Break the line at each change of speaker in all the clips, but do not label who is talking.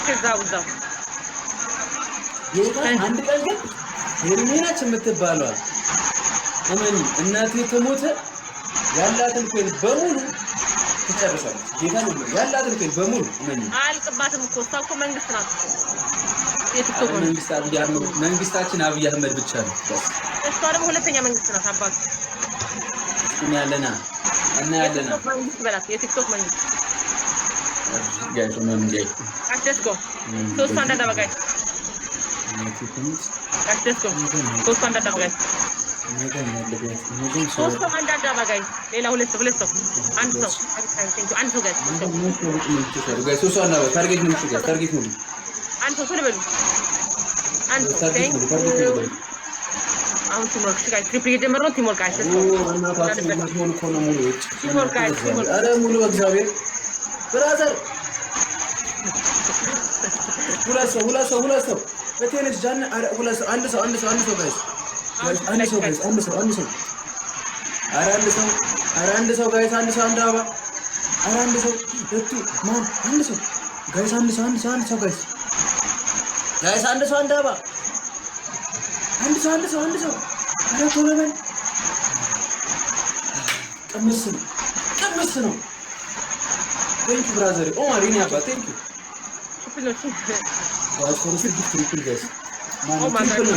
አትዛውዛው
ጌታ አንድ ቀን ግን ሄርሜናች የምትባለው እመኒ እናቴ ተሞተ ያላትን ኮይን በሙሉ ትጨርሳለች። ጌታ ነው ያላትን ኮይን በሙሉ እመኒ
አልቅባትም እኮ እሷ እኮ መንግስት ናት እኮ የቲክቶክ
መንግስታችን አብይ አህመድ ብቻ ነው።
እሷ ደግሞ ሁለተኛ መንግስት ናት። አባቱ
እኛ ያለና
መንግስት በላት የቲክቶክ መንግስት
ጋይስ ነው እንዴ
አትስጎ ሶስት አንዳንድ አበጋይ አትስጎ ሶስት አንዳንድ አበጋይ ሶስት አንዳንድ አበጋይ ሌላ ሁለት ሰው አንድ ሰው
ጋይስ ሶስት አንዳንድ ታርጌት ነው ታርጌት ነው
አንድ ሰው ስለበሉ አንድ ሰው አሁን ቲሞርክ ጋይስ ትሪፕል የጀመረው ቲሞርክ ጋይስ ቲሞርክ ጋይስ
አረ ሙሉ እግዚአብሔር ብራዘር ሁለት ሰው በቴኒስ ጃን ሁለት ሰው አንድ ሰው ጋይስ አንድ ሰው ጋይስ አንድ ሰው ጋይስ አንድ ሰው አንድ አባ አረ አንድ ሰው እቱ ማን አንድ ሰው ጋይስ አንድ ሰው ጋይስ አንድ ሰው አንድ አባ አንድ ሰው አረ ተወበል ቀምስ ነው Thank you, brother. Oh, Marina, thank you. Triple guys.
Oh my God.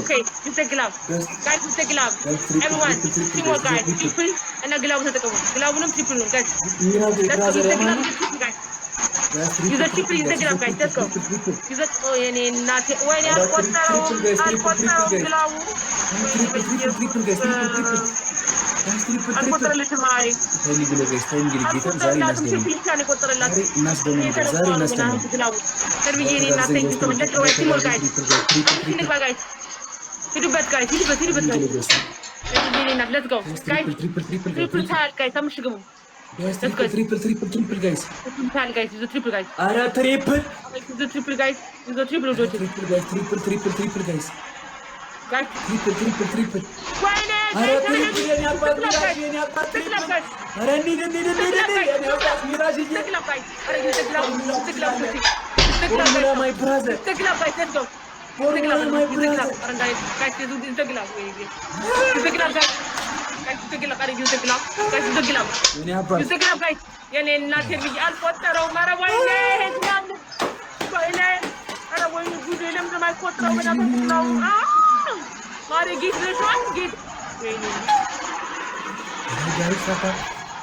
Okay, use the glove. Guys, use the glove. Everyone, teamwork, guys. Triple and a glove. Glove and triple, guys. Let's go. Use the glove. Guys. Use the triple. Use the glove, guys. Let's go. Use it. Oh, yeah, not when you're triple guys. አልቆጠረለች ማሪ
ታይሊ ግለገስ ታይም ግል ጌታ ዛሬ triple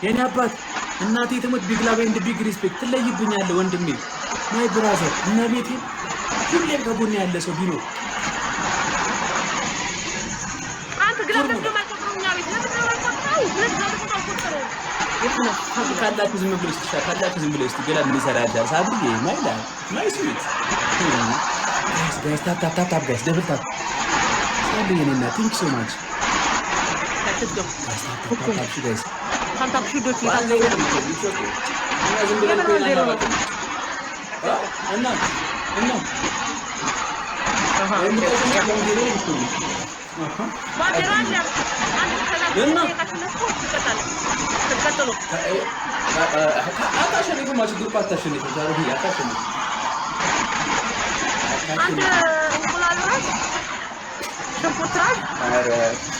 የኔ አባት እናቴ ተሞት ቢግ ላቭ ኤንድ ቢግ ሪስፔክት ትለይብኛለህ ወንድሜ ማይ ብራዘር እና ቤቴ ሁሌም ከጎኔ ያለ ሰው ቢኖር
አንተ ግላብ ለማይቆጥሩኛ ቤት
ካላችሁ ዝም ብለሽ ግላብ ምን ይሰራል ሳብዬ ማይ ስዊት ጋይስ ታፕ ጋይስ ደብል ታፕ ሳብዬ ነና ቲንክ ሶ ማች guys.
Tap shoot it.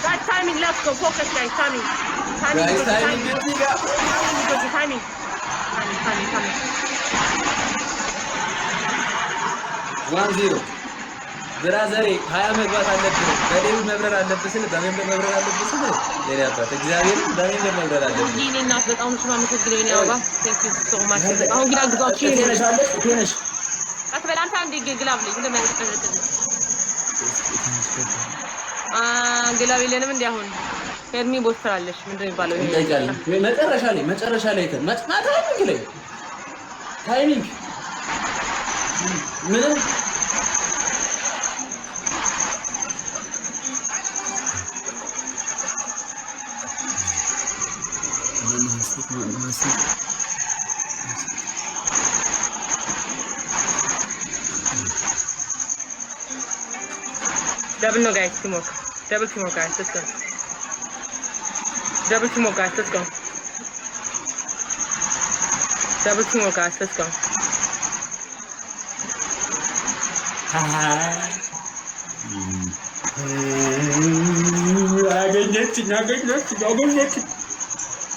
Guys, timing, let's go. Focus, guys. Timing.
Timing. 1-0 ብራዘሬ 20 መግባት አለብህ። በሌሉ መብረር አለብህ ስለ በመንበር መብረር አለብህ ስለ ለኔ አባት እግዚአብሔር በመንበር መብረር አለብህ።
ይሄኔ እናት በጣም ስለማመሰግነው የኔ አባ thank you so much። አሁን ግን አግዛችሁ
ትነሽ
አትበላንታ አንዴ ግላብ ላይ እንደማይቀጥል ግላብ የለንም እንዴ አሁን ሄርሚ ቦስተራለሽ ምንድነው የሚባለው ይሄ
መጨረሻ ላይ ታይሚንግ ምንም
Double no guys, teamwork. Double teamwork guys, let's go. Double teamwork guys, let's go. Double teamwork guys, let's go.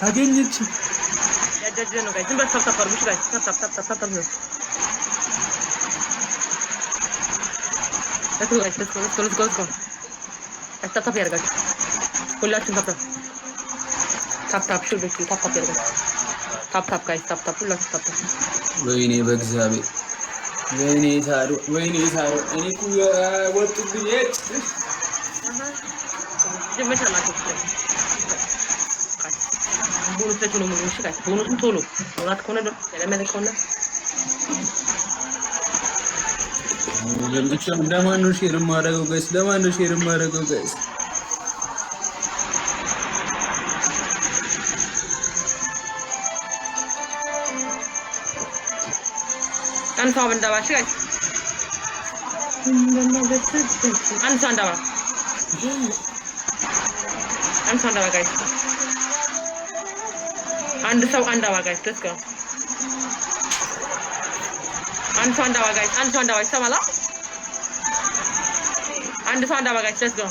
አገኘች
ያደደ ነው ጋይስ ዝም በል ታፕ አድርጉ ጋይስ ታፕ ነው let's go ታፕ ያደርጋችሁ ሁላችሁም ታፕ ሹል ቤት ታፕ ያደርጋችሁ ታፕ ጋይስ ታፕ ሁላችሁም ታፕ
ወይኔ በእግዚአብሔር ወይኔ ሳሩ እኔ እኮ ወጥብኝ
ጀመሻላችሁ ቦኑስ ነው ሙሉ ጋይስ ቦኑስን ቶሎ ወራት ከሆነ ነው ለምን ከሆነ
ለማን ነው ሼር የማደርገው ጋይስ
አንተ ወንዳባሽ ጋይስ አንተ ወንዳባ ጋይስ አንድ ሰው አንዳባ ጋይስ let's go አንተ ወንዳባ ይሰማላ አንድ ሰው አንዳባ ጋይስ let's go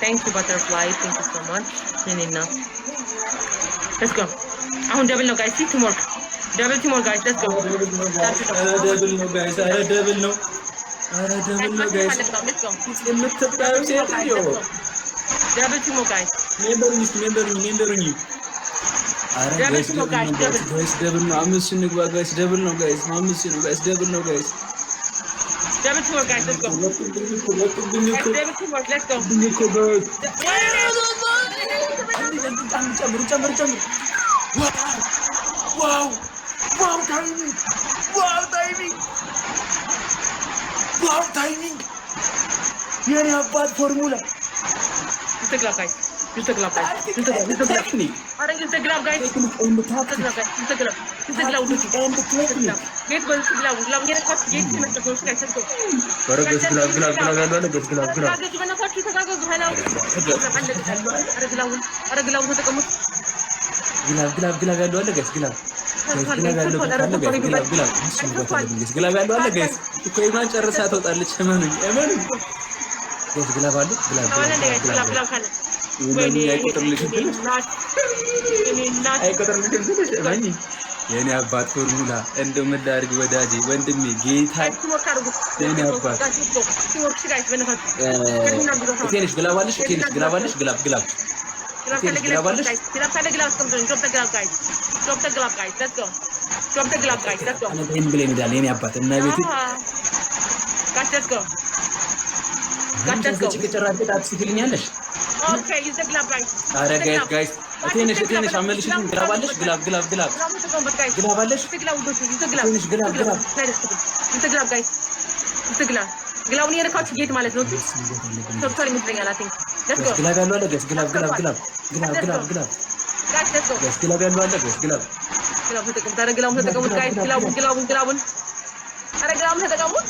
thank you butterfly thank you so much ነኝና let's go አሁን ደብል ነው ጋይስ teamwork double teamwork guys let's go
double no guys double no guys
let's go
የምትባዩ ሴትዮ
double teamwork guys
ሜምበር ኒ guys double ነው አምስት ንግባ guys double ነው guys አምስት ነው guys double ነው guys
double teamwork guys let's go double teamwork let's go
ጨምሩ Wow timing የኔ አባት ፎርሙላ
Instagram guys Instagram guys
ግላብ ያለው አለ ጋይስ ግላብ ያለው አለ ጋይስ እኮ ኢማን ጨርሳ ትወጣለች እመኑኝ ጋይስ ግላብ አለ ግላብ የኔ አባት ፎርሙላ እንደው ምን ላድርግ ወዳጄ ወንድሜ ጌታ የኔ አባት ትንሽ ግላብ አለሽ ግላብ
Drop the glove guys let's go
ብለን እንዳለ የኔ አባት እና ቤት
guys let's go
ከጭቅጭራበት አትስግልኛለሽ
okay use the glove guys
አረ ጋይስ ትንሽ አመልሽልኝ ግላብ አለሽ ግላብ አለሽ ትንሽ ግላብ
guys ግላውን የነካችሁ ጌት ማለት ነው ቶታል ይመስለኛል አይ ቲንክ let's go
ግላብ ያለው አለ ጋይስ ግላብ
guys let's go
ጋይስ ግላብ ያለው አለ ጋይስ ግላብ
ተጠቀሙት ጋይስ ግላቡን አረ ግላቡን ተጠቀሙት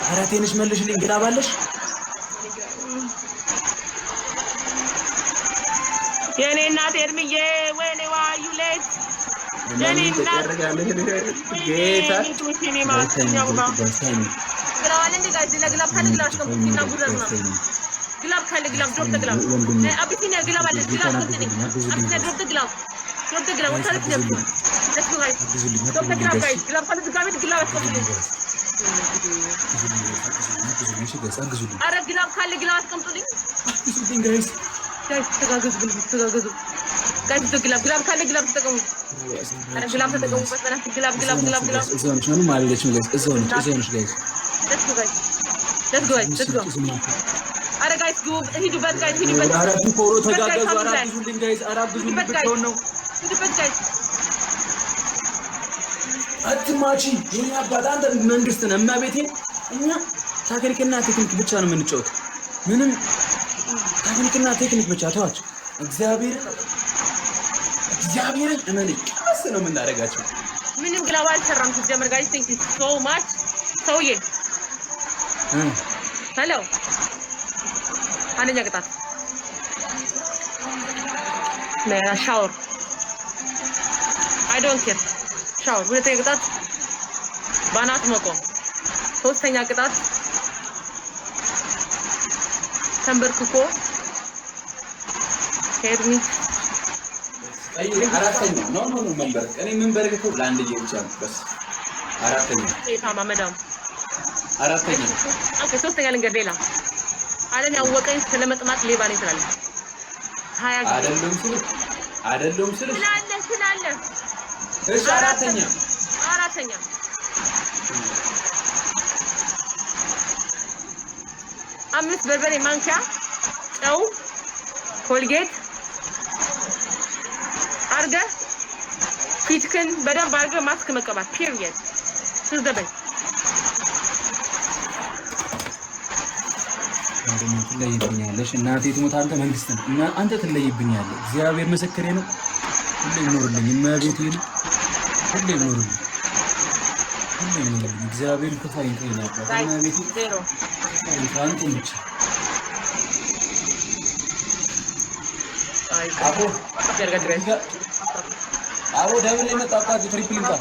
አረ ትንሽ መልሽልኝ ግላብ አለሽ
የኔ እናት ኤርሚዬ ወይኔ ዋዩ ሌት የኔ እናት
ጌታ
ግላዋን እንደ ጋይስ ለግላብ ካልግላብ አስቀምጡና ጉረዝ ነው ግላብ ካልግላብ ድሮፕ ተግላብ አብቲና ግላብ አለ ግላብ ትንሽ አብቲና ድሮፕ ተግላብ ወታለች ነው let's go guys ድሮፕ ተግላብ ጋይስ ግላብ ካልግላብ ግላብ አስቀምጡ አረ ግላብ ካልግላብ አስቀምጡልኝ
ጋይስ
ተጋገዙ ጋይስ ግላብ ካለ ግላብ ተጠቀሙ አረ ግላብ ተጠቀሙ በእናትህ ግላብ
እዛው ነሽ ምንም አልለችም ጋይስ እዛው ነሽ ጋይስ
let's go አረ ጋይስ ሂዱበት
አረ ፎሮ ተጋገዙ አራብዙልኝ ጋይስ አራብዙልኝ ብትሆን ነው
ሂዱበት ጋይስ
አትማቺ የኛ አባት አንተ መንግስት ነህ እማቤቴ እኛ ታክቲክና ቴክኒክ ብቻ ነው የምንጫወት ምንም ታክቲክና ቴክኒክ ብቻ ተዋች እግዚአብሔርን እመነኝ ቀስ ነው የምናደርጋቸው
ምንም ግላብ አልሰራም ሲጀመር ጋይስ ቴንክ ዩ ሶ ማች ሰውዬ ሄሎ አንደኛ ቅጣት ሻወር አይ ዶንት ኬር ሻወር ሁለተኛ ቅጣት ባናት መቆም ሶስተኛ ቅጣት ተንበርክኮ ሄርሚ
አራተኛ ኖ መንበርክ እኔ መንበርክኮ ለአንድ ብቻ ነው በስ አራተኛ
ኤታማ መዳም
አራተኛ
ኦኬ ሶስተኛ ልንገር ሌላ አለን ያወቀኝ ስለመጥማት ሌባ ነኝ ትላለህ
አይደለም ስለ
ስላለ
እሺ አራተኛ 5
በርበሬ ማንኪያ ጨው ኮልጌት አርገ ፊትክን በደንብ አርገ ማስክ መቀባት ፒሪየድ ስለደበይ
ትለይብኛለሽ እናቴ ትሞት አንተ መንግስት ነህ እና አንተ ትለይብኛለህ እግዚአብሔር ምስክሬ ነው ሁሌ ኑርልኝ እመቤቴ ሁሌ ኑርልኝ እግዚአብሔር ከፋይ ይተኛል እመቤቴ
ዜሮ
አንተ ብቻ አቦ ደብል የመጣጣት ትሪፕል ይምጣ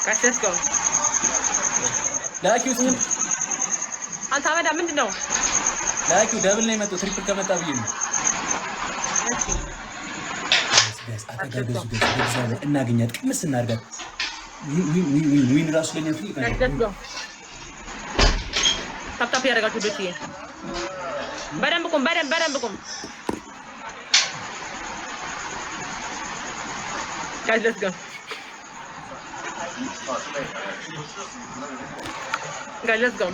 ካሽስኮ
ላኪው
አንተ አመዳ ምንድነው
ላኪው ደብል ነው የመጣው ትሪፕል ከመጣ ብዬ ነው እናገኛት ቅምስ እናድርጋት ዊን ራሱ ለኛ
ታፕ ያደርጋችሁ ዶቲ በደንብ ቁም guys let's go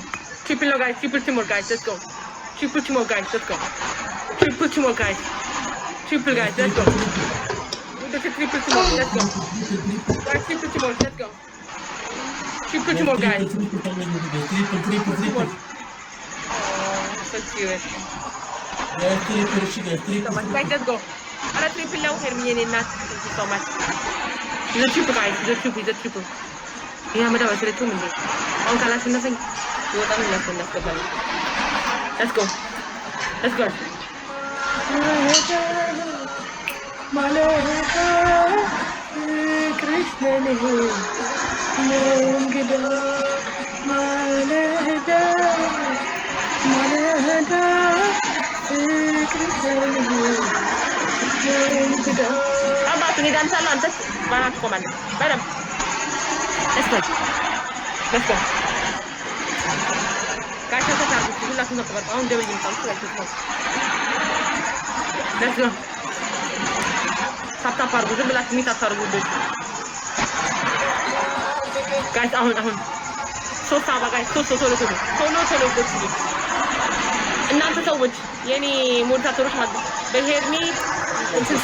triple no guys triple two more guys let's go triple two more guys let's go triple two more guys triple guys let's go triple two more let's go guys triple two more let's go triple two more guys so cute guys let's go ara triple now hermione not so much the triple guys the triple yeah madam I said to me on kala sinasing ይወጣ ነው ያስፈልጋል let's go ማለዳ ክርስቲያኔ መንገዳ ማለዳ ክርስቲያኔ መንገዳ አባቱ ነው ዳንሳላ አንተ ባናት ቆማለ በደም let's go ጋሻ ተታርጉ ሁላችሁም ተቀበሉ አሁን ደብል ይምጣሉ let's go ታፕ አርጉ ዝም ብላችሁ ሚት አታርጉ ልጅ ጋይስ አሁን ሶስት አባ ጋይስ ቶሎ ልጅ እናንተ ሰዎች የኔ ሞኒተሮች ማለት በሄርሚ እንትን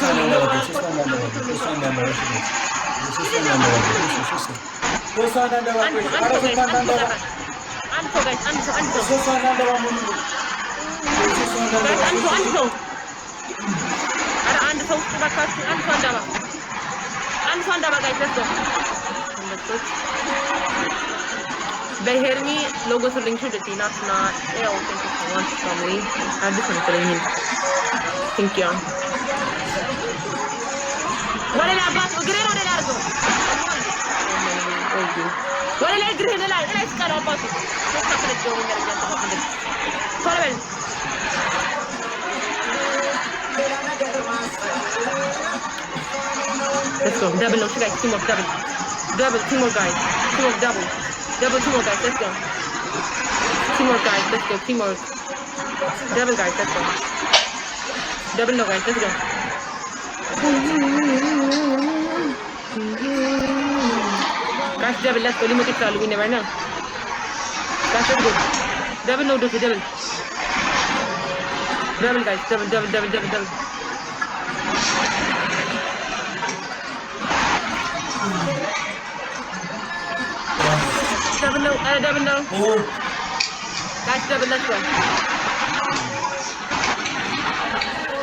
አንድ ሰው ባካችሁ አንድ ሰው እንዳባ ጋይስ ለስቶ በሄርሚ ሎጎ ስልኝ ሹልቲ ናትና ያው ዋንት ፋሚሊ አዲስ ነው ስለኝ ቲንክ ዩ ወለላ አባት እግሬ ነው ወለላ አርገው ወለላ እግሬ ላይ ስቀራ አባቱ ተከለጀው ነገር ያንተፈለግ ቶለበል let's go double no guys teamwork double teamwork guys teamwork double teamwork guys let's go teamwork guys let's go teamwork double guys let's go double no guys let's go guys double let's go limit it all we never know guys let's go double no double guys double double no guys double let's go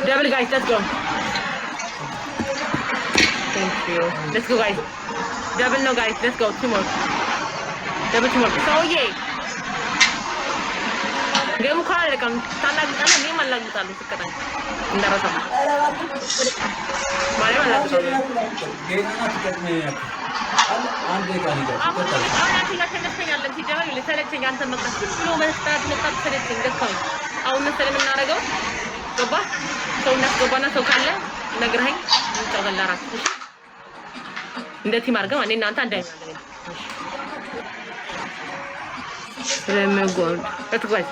double guys let's go thank you let's go guys double no guys let's go teamwork double teamwork so yeah game khale kam talagana ni malagutalu sekarang ndarasa mare malagutalu
አንድ ደቂቃ ሊደር ይከታል
አሁን ያተነስተኛ ያለ ሲጀመር ለሰለቸኝ አንተ መጣስ ብሎ መጣት ሰለቸኝ ደካው አሁን መሰለ የምናረገው ገባ ሰው እናስገባና ሰው ካለ ነግረኸኝ እንጫወታለን እንደ ቲም አድርገን እኔ እናንተ አንድ አይነት ነገር ስለምጎል እትጓዝ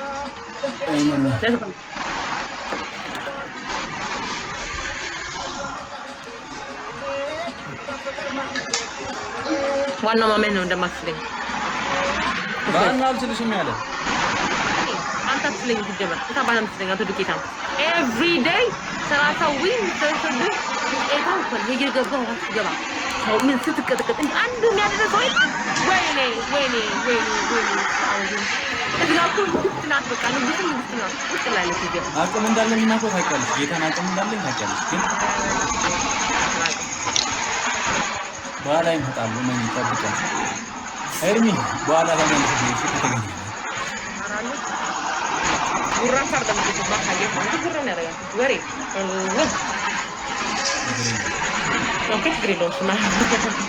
ዋናው ማመን ነው እንደማትለኝ
ባናል ስለሽም ያለ
አንተ አትለኝ ትጀምር ታባናም ስለኝ አቶ ዱቄታ ኤቭሪ ዴይ 30 ዊን 30 ኤታው ኮል ይገባው ገባ ሰው ምን ስትቀጥቀጥ አንዱ የሚያደርገው ወይኔ እዚያው ትናት በቃ ንጉስ ነው ውስጥ ላይ ለዚህ
አቅም እንዳለኝ እና እኮ ታውቂያለሽ ጌታን አቅም እንዳለኝ ታውቂያለሽ ግን በኋላ ይመጣሉ ምን ይጠብቃል ኤርሚ በኋላ ለምን እሺ ከተገኘ
ጉራ ፈርደም ባካየ ጉራ ነው ያደርጋል ወሬ ኦኬ ግሪሎስ ማለት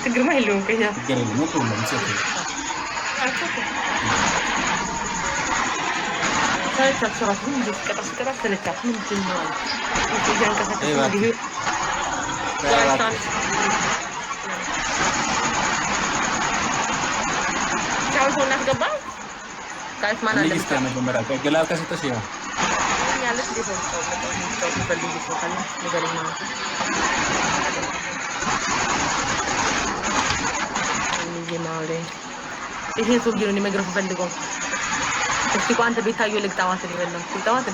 ትግርማ የለውም ከኛ
ግሪሎ ነው ፕሮብለም ሶኬ
ታቻራቱን ዲስከታስከራ ስለቻት ምንድን ነው እዚያን ከሰከተ ዲሁ ቻው ሰው እናስገባ ጋይስ ማን አለ
ለስታ መጀመሪያ ከገላው ከሰጠሽ ይሄ
ያለስ ዲፎልት ነው ፈልጉ ፎካል ነገርኛ ይማውሬ ይሄ ሰው ቢሆን መግረፍ ፈልገው እስቲ ቋንተ ቤታዩ ልግጣዋት ነው ልግጣዋት